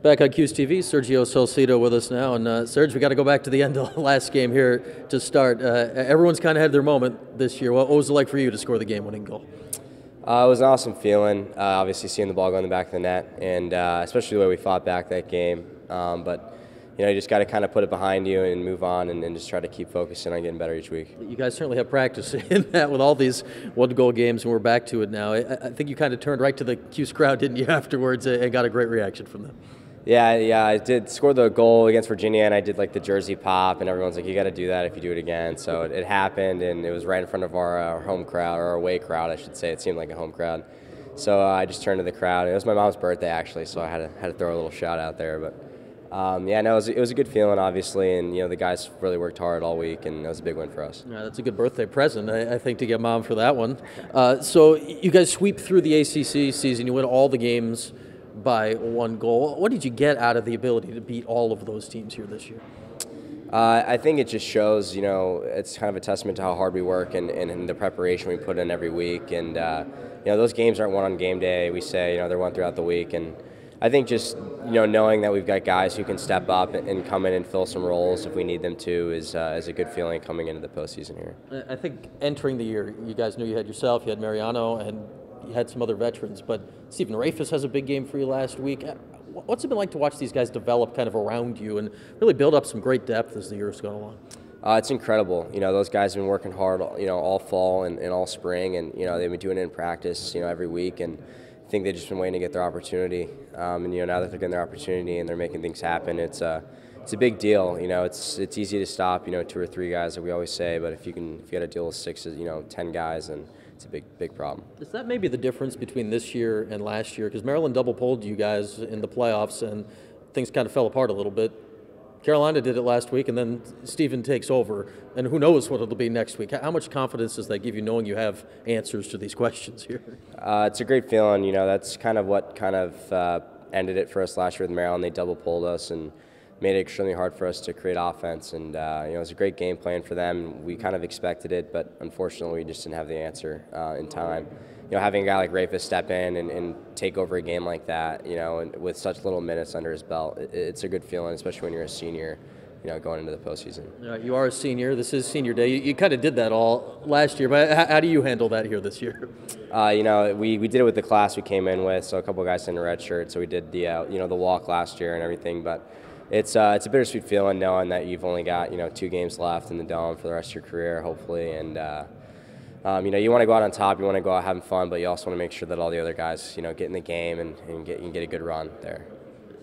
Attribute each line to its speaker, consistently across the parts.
Speaker 1: Back on Q's TV, Sergio Salcido with us now. And Serge, we got to go back to the end of the last game here to start. Everyone's kind of had their moment this year. What was it like for you to score the game-winning goal?
Speaker 2: It was an awesome feeling, obviously seeing the ball go in the back of the net, and especially the way we fought back that game. But you just got to kind of put it behind you and move on and just try to keep focusing on getting better each week.
Speaker 1: You guys certainly have practice in that with all these one-goal games, and we're back to it now. I think you kind of turned right to the Q's crowd, didn't you, afterwards, and got a great reaction from them.
Speaker 2: Yeah, I did score the goal against Virginia, and I did like the jersey pop, and everyone's like, you got to do that if you do it again. So it happened, and it was right in front of our home crowd, or our away crowd, I should say. It seemed like a home crowd. So I just turned to the crowd. It was my mom's birthday, actually, so I had to throw a little shout out there. But yeah, no, it was a good feeling, obviously, and the guys really worked hard all week, and it was a big win for us.
Speaker 1: Yeah, that's a good birthday present, I think, to get Mom for that one. So you guys sweep through the ACC season. You win all the games by one goal. What did you get out of the ability to beat all of those teams here this year?
Speaker 2: I think it just shows, it's kind of a testament to how hard we work and the preparation we put in every week. And, those games aren't won on game day. We say, they're won throughout the week. And I think just, knowing that we've got guys who can step up and come in and fill some roles if we need them to is a good feeling coming into the postseason here.
Speaker 1: I think entering the year, you guys knew you had yourself, you had Mariano, and you had some other veterans, but Stephen Rafis has a big game for you last week. What's it been like to watch these guys develop kind of around you and really build up some great depth as the year's gone along?
Speaker 2: It's incredible. Those guys have been working hard, all fall and all spring, and they've been doing it in practice, every week, and I think they've just been waiting to get their opportunity. And now that they're getting their opportunity and they're making things happen, it's a big deal. It's easy to stop, 2 or 3 guys, like we always say, but if you got to deal with 6, 10 guys, and it's a big problem.
Speaker 1: Is that maybe the difference between this year and last year? Because Maryland double-polled you guys in the playoffs, and things kind of fell apart a little bit. Carolina did it last week, and then Stephen takes over, and who knows what it'll be next week. How much confidence does that give you, knowing you have answers to these questions here?
Speaker 2: It's a great feeling. That's kind of what ended it for us last year with Maryland. They double-polled us and made it extremely hard for us to create offense, and it was a great game plan for them. We kind of expected it, but unfortunately we just didn't have the answer in time. Having a guy like Rafis step in and take over a game like that, and with such little minutes under his belt, it's a good feeling, especially when you're a senior, going into the postseason.
Speaker 1: You are a senior. This is senior day. You kind of did that all last year, but how do you handle that here this year?
Speaker 2: We did it with the class we came in with, so a couple of guys in a red shirt, so we did the the walk last year and everything, but it's a bittersweet feeling knowing that you've only got 2 games left in the Dome for the rest of your career, hopefully, and you want to go out on top, you want to go out having fun, but you also want to make sure that all the other guys get in the game and get a good run there.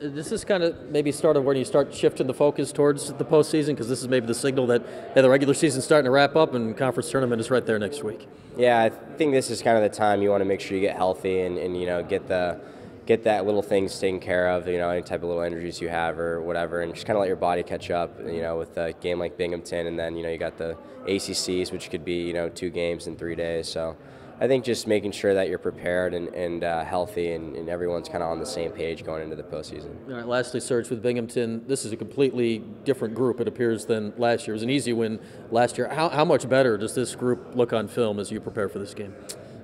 Speaker 1: This is kind of maybe started when you start shifting the focus towards the postseason, because this is maybe the signal that the regular season's starting to wrap up and conference tournament is right there next week.
Speaker 2: Yeah, I think this is kind of the time you want to make sure you get healthy and get that little things taken care of, any type of little injuries you have or whatever, and just kind of let your body catch up, with a game like Binghamton, and then, you got the ACCs, which could be, 2 games in 3 days. So I think just making sure that you're prepared and healthy and everyone's kind of on the same page going into the postseason.
Speaker 1: All right, lastly, Serge, with Binghamton, this is a completely different group, it appears, than last year. It was an easy win last year. How much better does this group look on film as you prepare for this game?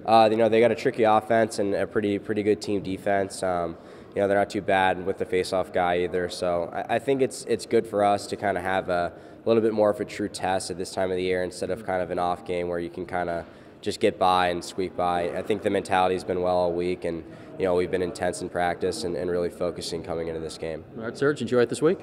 Speaker 2: They got a tricky offense and a pretty good team defense. They're not too bad with the face-off guy either. So I think it's good for us to kind of have a little bit more of a true test at this time of the year instead of kind of an off game where you can kind of just get by and squeak by. I think the mentality's been well all week, and we've been intense in practice and really focusing coming into this game.
Speaker 1: All right, Serge, enjoy it this week.